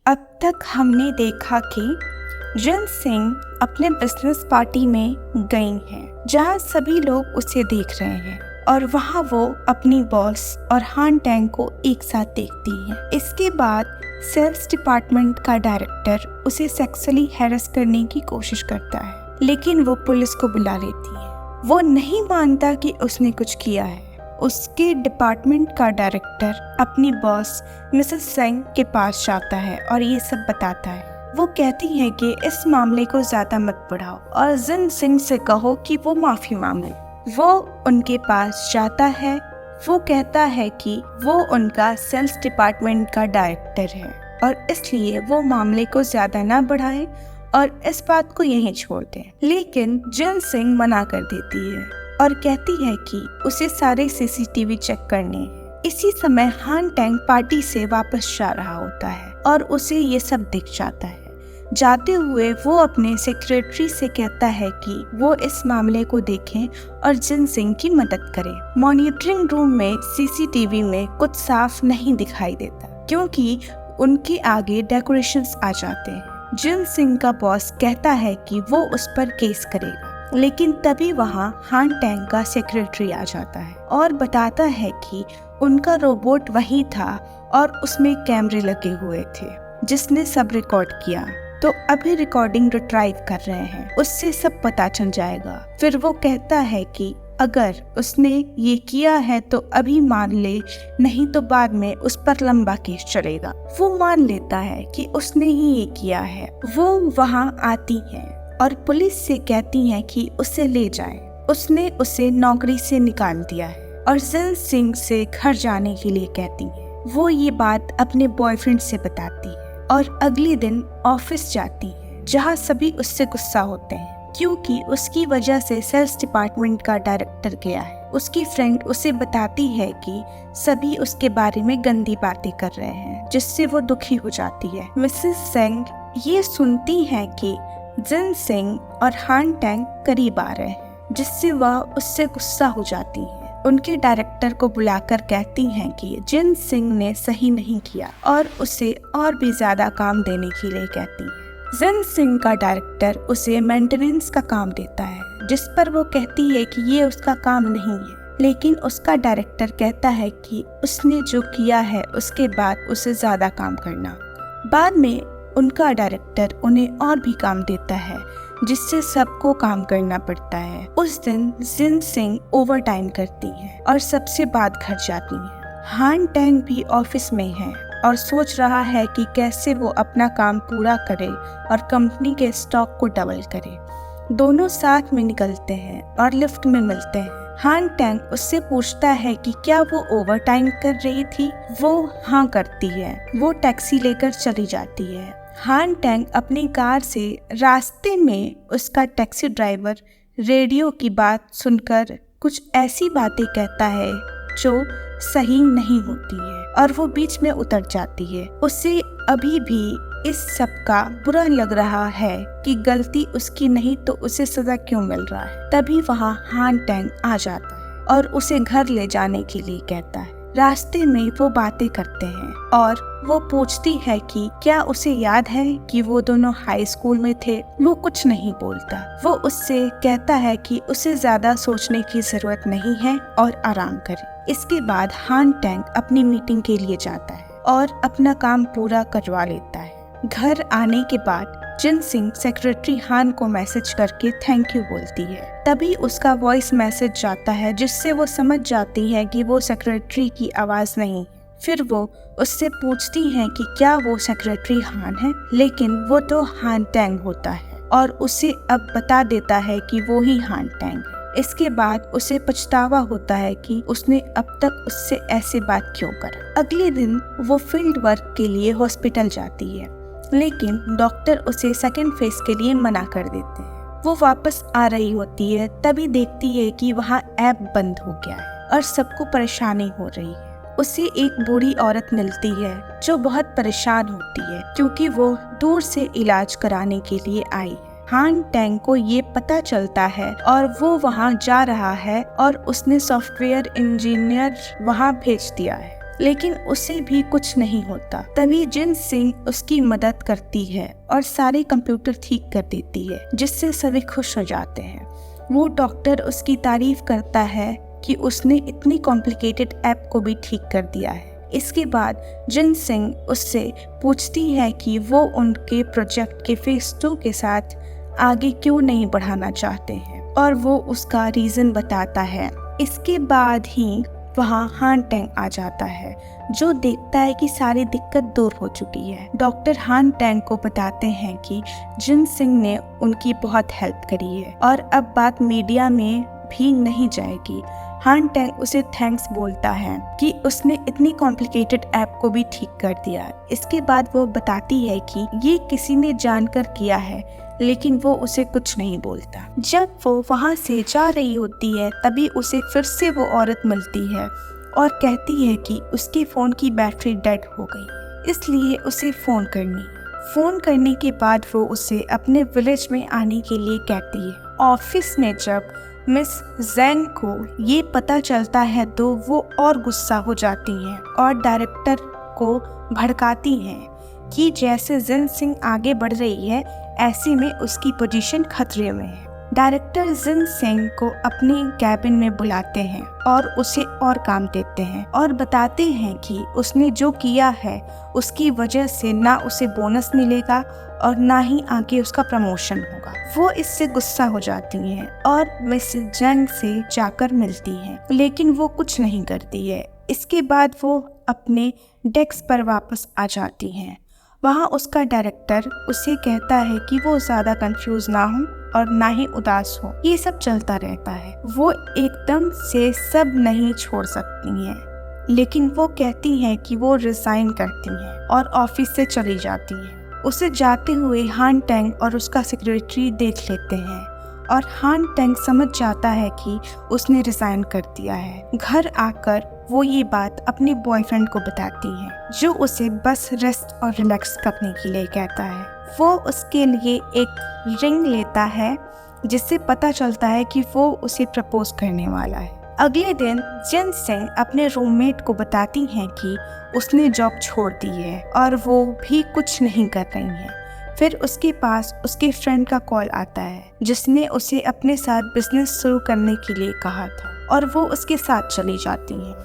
अब तक हमने देखा कि जिन सिंह अपने बिजनेस पार्टी में गई हैं, जहां सभी लोग उसे देख रहे हैं और वहां वो अपनी बॉस और हान टैंग को एक साथ देखती हैं। इसके बाद सेल्स डिपार्टमेंट का डायरेक्टर उसे सेक्सुअली हैरेस करने की कोशिश करता है, लेकिन वो पुलिस को बुला लेती है। वो नहीं मानता कि उसने कुछ किया है। उसके डिपार्टमेंट का डायरेक्टर अपनी बॉस मिसेस सेंग के पास जाता है और ये सब बताता है। वो कहती है कि इस मामले को ज्यादा मत बढ़ाओ और जिन सिंह से कहो कि वो माफी मांगे। वो उनके पास जाता है। वो कहता है कि वो उनका सेल्स डिपार्टमेंट का डायरेक्टर है और इसलिए वो मामले को ज्यादा ना बढ़ाए और इस बात को यहीं छोड़ दें। लेकिन जिन सिंह मना कर देती है और कहती है कि उसे सारे सीसीटीवी चेक करने हैं। इसी समय हान टैंग पार्टी से वापस जा रहा होता है और उसे ये सब दिख जाता है। जाते हुए वो अपने सेक्रेटरी से कहता है कि वो इस मामले को देखें और जिन सिंह की मदद करें। मॉनिटरिंग रूम में सीसीटीवी में कुछ साफ नहीं दिखाई देता क्योंकि उनके आगे डेकोरेशंस आ जाते हैं। जिन सिंह का बॉस कहता है कि वो उस पर केस करेगा, लेकिन तभी वहाँ हान टैंग का सेक्रेटरी आ जाता है और बताता है कि उनका रोबोट वही था और उसमें कैमरे लगे हुए थे जिसने सब रिकॉर्ड किया। तो अभी रिकॉर्डिंग रिट्राइव कर रहे हैं, उससे सब पता चल जाएगा। फिर वो कहता है कि अगर उसने ये किया है तो अभी मान ले, नहीं तो बाद में उस पर लंबा केस चलेगा। वो मान लेता है कि उसने ही ये किया है। वो वहाँ आती है और पुलिस से कहती हैं कि उसे ले जाएं। उसने उसे नौकरी से निकाल दिया है और जिन सिंह से घर जाने के लिए कहती है। वो ये बात अपने बॉयफ्रेंड से बताती है और अगले दिन ऑफिस जाती है, जहाँ सभी उससे गुस्सा होते हैं क्योंकि उसकी वजह से सेल्स डिपार्टमेंट का डायरेक्टर गया है। उसकी फ्रेंड उसे बताती है कि सभी उसके बारे में गंदी बातें कर रहे हैं, जिससे वो दुखी हो जाती है। मिसेस सेंग ये सुनती है कि जिन सिंह और हान टैंग करीब आ रहे हैं, जिससे वह उससे गुस्सा हो जाती है। उनके डायरेक्टर को बुलाकर कहती हैं कि जिन सिंह ने सही नहीं किया और उसे और भी ज्यादा काम देने के लिए कहती हैं। जिन सिंह का डायरेक्टर उसे मेंटेनेंस का काम देता है, जिस पर वो कहती है कि ये उसका काम नहीं है, लेकिन उसका डायरेक्टर कहता है कि उसने जो किया है उसके बाद उसे ज्यादा काम करना। बाद में उनका डायरेक्टर उन्हें और भी काम देता है, जिससे सबको काम करना पड़ता है। उस दिन जिन सिंह ओवर टाइम करती है और सबसे बाद घर जाती है। हान टैंग भी ऑफिस में है और सोच रहा है कि कैसे वो अपना काम पूरा करे और कंपनी के स्टॉक को डबल करे। दोनों साथ में निकलते हैं और लिफ्ट में मिलते हैं। हान टैंग उससे पूछता है कि क्या वो ओवर टाइम कर रही थी। वो हाँ करती है। वो टैक्सी लेकर चली जाती है। हान टैंग अपनी कार से रास्ते में उसका टैक्सी ड्राइवर रेडियो की बात सुनकर कुछ ऐसी बातें कहता है जो सही नहीं होती है और वो बीच में उतर जाती है। उसे अभी भी इस सब का बुरा लग रहा है कि गलती उसकी नहीं तो उसे सजा क्यों मिल रहा है। तभी वहाँ हान टैंग आ जाता है और उसे घर ले जाने के लिए कहता है। रास्ते में वो बातें करते हैं और वो पूछती है कि क्या उसे याद है कि वो दोनों हाई स्कूल में थे। वो कुछ नहीं बोलता। वो उससे कहता है कि उसे ज्यादा सोचने की जरूरत नहीं है और आराम करे। इसके बाद हान टैंग अपनी मीटिंग के लिए जाता है और अपना काम पूरा करवा लेता है। घर आने के बाद जिन सिंह सेक्रेटरी हान को मैसेज करके थैंक यू बोलती है। तभी उसका वॉइस मैसेज जाता है, जिससे वो समझ जाती है कि वो सेक्रेटरी की आवाज नहीं। फिर वो उससे पूछती है कि क्या वो सेक्रेटरी हान है, लेकिन वो तो हान टैंग होता है और उसे अब बता देता है कि वो ही हान टैंग है। इसके बाद उसे पछतावा होता है कि उसने अब तक उससे ऐसे बात क्यों करा। अगले दिन वो फील्ड वर्क के लिए हॉस्पिटल जाती है, लेकिन डॉक्टर उसे सेकंड फेज के लिए मना कर देते हैं। वो वापस आ रही होती है, तभी देखती है कि वहाँ ऐप बंद हो गया है और सबको परेशानी हो रही है। उसे एक बूढ़ी औरत मिलती है जो बहुत परेशान होती है क्योंकि वो दूर से इलाज कराने के लिए आई है। हान टैंग को ये पता चलता है और वो वहाँ जा रहा है और उसने सॉफ्टवेयर इंजीनियर वहाँ भेज दिया है। लेकिन उसे भी कुछ नहीं होता। तभी जिन सिंह उसकी मदद करती है और सारे कंप्यूटर ठीक कर देती है, जिससे सभी खुश हो जाते हैं। वो डॉक्टर उसकी तारीफ करता है कि उसने इतनी कॉम्प्लिकेटेड ऐप को भी ठीक कर दिया है। इसके बाद जिन सिंह उससे पूछती है कि वो उनके प्रोजेक्ट के फेज 2 के साथ आगे क्यों नहीं बढ़ाना चाहते हैं, और वो उसका रीज़न बताता है। इसके बाद ही वहाँ हान टेंग आ जाता है, जो देखता है कि सारी दिक्कत दूर हो चुकी है। डॉक्टर हान टेंग को बताते हैं कि जिन सिंह ने उनकी बहुत हेल्प करी है और अब बात मीडिया में भी नहीं जाएगी। हान टेंग उसे थैंक्स बोलता है कि उसने इतनी कॉम्प्लिकेटेड ऐप को भी ठीक कर दिया। इसके बाद वो बताती है कि ये किसी ने जानकर किया है, लेकिन वो उसे कुछ नहीं बोलता। जब वो वहाँ से जा रही होती है, तभी उसे फिर से वो औरत मिलती है और कहती है कि उसके फ़ोन की बैटरी डेड हो गई, इसलिए उसे फ़ोन करने के बाद वो उसे अपने विलेज में आने के लिए कहती है। ऑफिस में जब मिस जैन को ये पता चलता है तो वो और गुस्सा हो जाती हैं और डायरेक्टर को भड़काती हैं कि जैसे जिन सिंह आगे बढ़ रही है, ऐसे में उसकी पोजीशन खतरे में है। डायरेक्टर जिन सिंह को अपने कैबिन में बुलाते हैं और उसे और काम देते हैं और बताते हैं कि उसने जो किया है उसकी वजह से ना उसे बोनस मिलेगा और ना ही आगे उसका प्रमोशन होगा। वो इससे गुस्सा हो जाती हैं और मिस जंग से जाकर मिलती हैं, लेकिन वो कुछ नहीं करती है। इसके बाद वो अपने डेस्क पर वापस आ जाती हैं। वहाँ उसका डायरेक्टर उसे कहता है कि वो ज़्यादा कंफ्यूज ना हो और ना ही उदास हो, ये सब चलता रहता है। वो एकदम से सब नहीं छोड़ सकती हैं, लेकिन वो कहती हैं कि वो रिजाइन करती हैं और ऑफिस से चली जाती हैं। उसे जाते हुए हान टेंग और उसका सेक्रेटरी देख लेते हैं और हान टेंग समझ जाता है कि उसने रिजाइन कर दिया है। घर आकर वो ये बात अपने बॉयफ्रेंड को बताती है, जो उसे बस रेस्ट और रिलैक्स करने के लिए कहता है। वो उसके लिए एक रिंग लेता है, जिससे पता चलता है कि वो उसे प्रपोज करने वाला है। अगले दिन जिन सिंह अपने रूममेट को बताती हैं कि उसने जॉब छोड़ दी है और वो भी कुछ नहीं कर रही है। फिर उसके पास उसके फ्रेंड का कॉल आता है, जिसने उसे अपने साथ बिजनेस शुरू करने के लिए कहा था, और वो उसके साथ चली जाती हैं।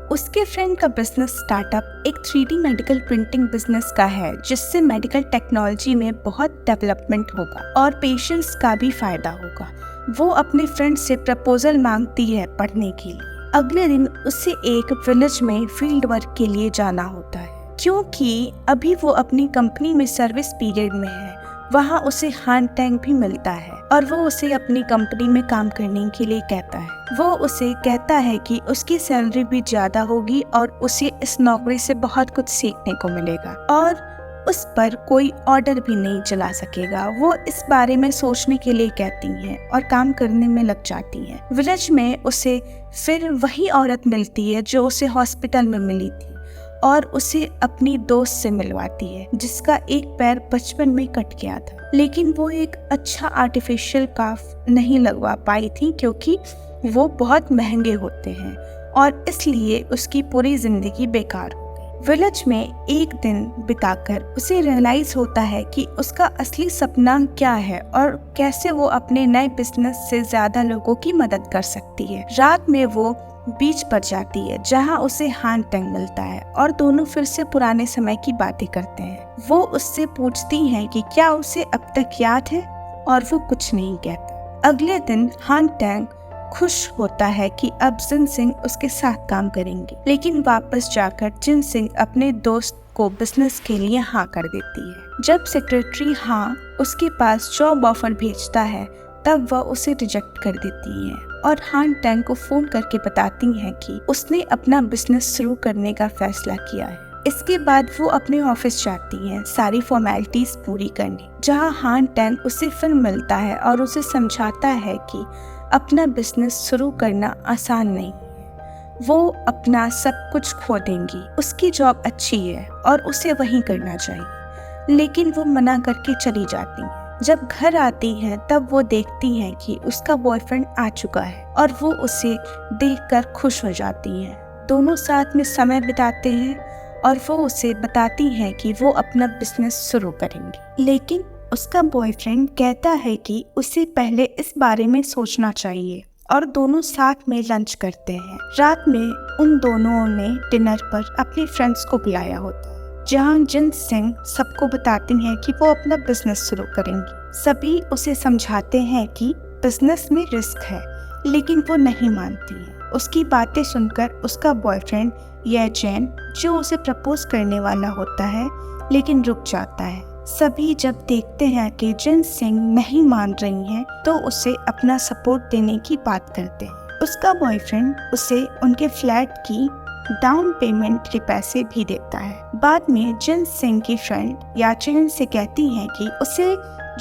उसके फ्रेंड का बिजनेस स्टार्टअप एक 3D मेडिकल प्रिंटिंग बिजनेस का है, जिससे मेडिकल टेक्नोलॉजी में बहुत डेवलपमेंट होगा और पेशेंट्स का भी फायदा होगा। वो अपने फ्रेंड से प्रपोजल मांगती है पढ़ने के लिए। अगले दिन उसे एक विलेज में फील्ड वर्क के लिए जाना होता है, क्योंकि अभी वो अपनी कंपनी में सर्विस पीरियड में है। वहाँ उसे हान टेंग भी मिलता है और वो उसे अपनी कंपनी में काम करने के लिए कहता है। वो उसे कहता है कि उसकी सैलरी भी ज्यादा होगी और उसे इस नौकरी से बहुत कुछ सीखने को मिलेगा और उस पर कोई ऑर्डर भी नहीं चला सकेगा। वो इस बारे में सोचने के लिए कहती हैं और काम करने में लग जाती हैं। विलेज में उसे फिर वही औरत मिलती है जो उसे हॉस्पिटल में मिली थी और उसे अपनी दोस्त से मिलवाती है, जिसका एक पैर बचपन में कट गया था, लेकिन वो एक अच्छा आर्टिफिशियल काफ नहीं लगवा पाई थी क्योंकि वो बहुत महंगे होते हैं और इसलिए उसकी पूरी जिंदगी बेकार हो गई। विलेज में एक दिन बिताकर उसे रियलाइज होता है कि उसका असली सपना क्या है और कैसे वो अपने नए बिजनेस से ज्यादा लोगों की मदद कर सकती है। रात में वो बीच पर जाती है, जहां उसे हान टेंग मिलता है और दोनों फिर से पुराने समय की बातें करते हैं। वो उससे पूछती हैं कि क्या उसे अब तक याद है, और वो कुछ नहीं कहता। अगले दिन हान टेंग खुश होता है कि अब जिन सिंह उसके साथ काम करेंगे, लेकिन वापस जाकर जिन सिंह अपने दोस्त को बिजनेस के लिए हाँ कर देती है। जब सेक्रेटरी हाँ उसके पास जॉब ऑफर भेजता है, तब वह उसे रिजेक्ट कर देती है और हान टेंग को फोन करके बताती हैं कि उसने अपना बिजनेस शुरू करने का फैसला किया है। इसके बाद वो अपने ऑफिस जाती हैं सारी फॉर्मेलिटीज पूरी करने, जहां हान टेंग उसे फिर मिलता है और उसे समझाता है कि अपना बिजनेस शुरू करना आसान नहीं है। वो अपना सब कुछ खो देंगी। उसकी जॉब अच्छी है और उसे वही करना चाहिए, लेकिन वो मना करके चली जाती है। जब घर आती है तब वो देखती है कि उसका बॉयफ्रेंड आ चुका है और वो उसे देखकर खुश हो जाती है। दोनों साथ में समय बिताते हैं और वो उसे बताती हैं कि वो अपना बिजनेस शुरू करेंगे। लेकिन उसका बॉयफ्रेंड कहता है कि उसे पहले इस बारे में सोचना चाहिए और दोनों साथ में लंच करते हैं। रात में उन दोनों ने डिनर पर अपने फ्रेंड्स को बुलाया होता है, जहां जिन सिंह सबको बताती हैं कि वो अपना बिजनेस शुरू करेंगी। सभी उसे समझाते हैं कि बिजनेस में रिस्क है, लेकिन वो नहीं मानती है। उसकी बातें सुनकर उसका बॉयफ्रेंड येजन, जो उसे प्रपोज करने वाला होता है, लेकिन रुक जाता है। सभी जब देखते हैं कि जिन सिंह नहीं मान रही हैं, तो उसे अपना सपोर्ट देने की बात करते हैं। उसका बॉयफ्रेंड उसे उनके फ्लैट की डाउन पेमेंट के पैसे भी देता है। बाद में जिन सिंह की फ्रेंड याचन से कहती हैं कि उसे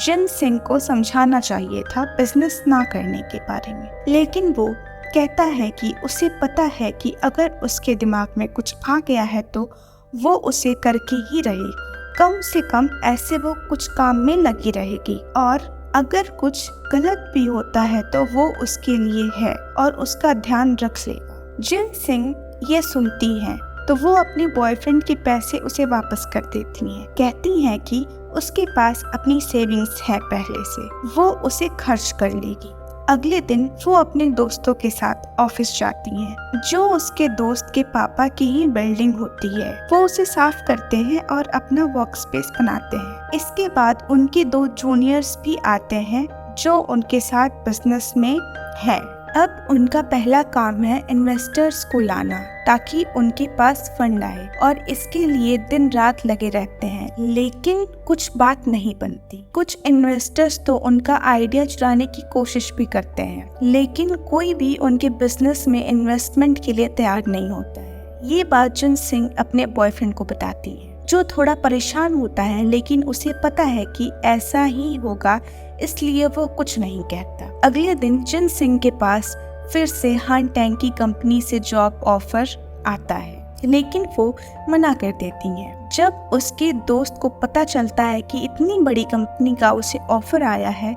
जिन सिंह को समझाना चाहिए था बिजनेस ना करने के बारे में, लेकिन वो कहता है कि उसे पता है कि अगर उसके दिमाग में कुछ आ गया है तो वो उसे करके ही रहेगी। कम से कम ऐसे वो कुछ काम में लगी रहेगी, और अगर कुछ गलत भी होता है तो वो उसके लिए है और उसका ध्यान रख लेगा। जिन सिंह ये सुनती हैं तो वो अपने बॉयफ्रेंड के पैसे उसे वापस कर देती हैं। कहती हैं कि उसके पास अपनी सेविंग्स है पहले से, वो उसे खर्च कर लेगी। अगले दिन वो अपने दोस्तों के साथ ऑफिस जाती हैं, जो उसके दोस्त के पापा की ही बिल्डिंग होती है। वो उसे साफ करते हैं और अपना वर्क स्पेस बनाते हैं। इसके बाद उनके 2 जूनियर्स भी आते हैं जो उनके साथ बिजनेस में हैं। अब उनका पहला काम है इन्वेस्टर्स को लाना, ताकि उनके पास फंड आए, और इसके लिए दिन रात लगे रहते हैं, लेकिन कुछ बात नहीं बनती। कुछ इन्वेस्टर्स तो उनका आइडिया चुराने की कोशिश भी करते हैं, लेकिन कोई भी उनके बिजनेस में इन्वेस्टमेंट के लिए तैयार नहीं होता है। ये बात जिन सिंह अपने बॉयफ्रेंड को बताती है, जो थोड़ा परेशान होता है, लेकिन उसे पता है कि ऐसा ही होगा, इसलिए वो कुछ नहीं कहता। अगले दिन जिन सिंह के पास फिर से हान टैंग की कंपनी से जॉब ऑफर आता है, लेकिन वो मना कर देती है। जब उसके दोस्त को पता चलता है कि इतनी बड़ी कंपनी का उसे ऑफर आया है,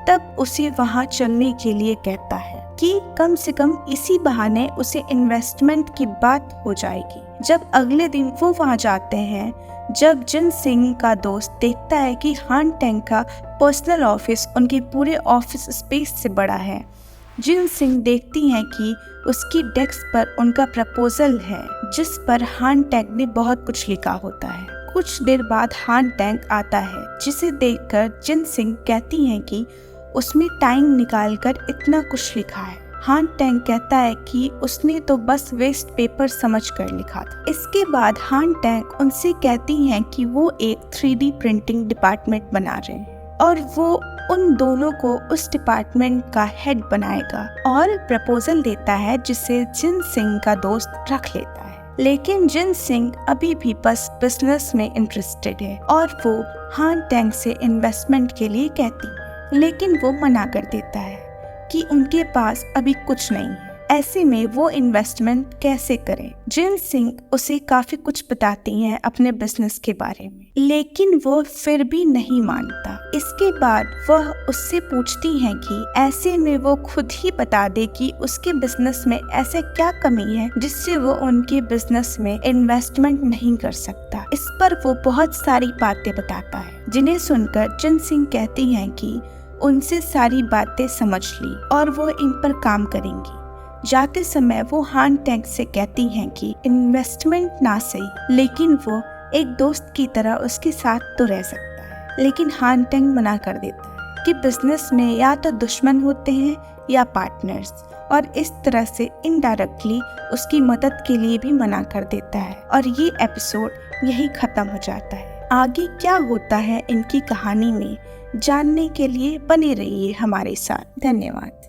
तब उसे वहां चलने के लिए कहता है कि कम से कम इसी बहाने उसे इन्वेस्टमेंट की बात हो जाएगी। जब अगले दिन वो वहां जाते हैं, जब जिन सिंह का दोस्त देखता है कि हान टैंग का पर्सनल ऑफिस उनके पूरे ऑफिस स्पेस से बड़ा है, जिन सिंह देखती हैं कि उसकी डेस्क पर उनका प्रपोजल है, जिस पर हान टैंग ने बहुत कुछ लिखा होता है। कुछ देर बाद हान टैंग आता है, जिसे देखकर जिन सिंह कहती हैं कि उसमें टाइम निकालकर इतना कुछ लिखा है। हान टैंग कहता है कि उसने तो बस वेस्ट पेपर समझकर लिखा था। इसके बाद हान टैंग उनसे कहती हैं कि वो एक 3D प्रिंटिंग डिपार्टमेंट बना रहे हैं, और वो उन दोनों को उस डिपार्टमेंट का हेड बनाएगा, और प्रपोजल देता है जिसे जिन सिंह का दोस्त रख लेता है। लेकिन जिन सिंह अभी भी बस बिजनेस में इंटरेस्टेड है, और वो हान टैंग से इन्वेस्टमेंट के लिए कहती है, लेकिन वो मना कर देता है कि उनके पास अभी कुछ नहीं है। ऐसे में वो इन्वेस्टमेंट कैसे करें? जिन सिंह उसे काफी कुछ बताती हैं अपने बिजनेस के बारे में, लेकिन वो फिर भी नहीं मानता। इसके बाद वह उससे पूछती हैं कि ऐसे में वो खुद ही बता दे कि उसके बिजनेस में ऐसे क्या कमी है जिससे वो उनके बिजनेस में इन्वेस्टमेंट नहीं कर सकता। इस पर वो बहुत सारी बातें बताता है, जिन्हें सुनकर जिन सिंह कहती हैं कि उनसे सारी बातें समझ ली और वो इन पर काम करेंगी। जाते समय वो हान टैंग से कहती हैं कि इन्वेस्टमेंट ना सही, लेकिन वो एक दोस्त की तरह उसके साथ तो रह सकता है। लेकिन हान टैंग मना कर देता है कि बिजनेस में या तो दुश्मन होते हैं या पार्टनर्स, और इस तरह से इनडायरेक्टली उसकी मदद के लिए भी मना कर देता है। और ये एपिसोड यही खत्म हो जाता है। आगे क्या होता है इनकी कहानी में जानने के लिए बने रहिए हमारे साथ। धन्यवाद।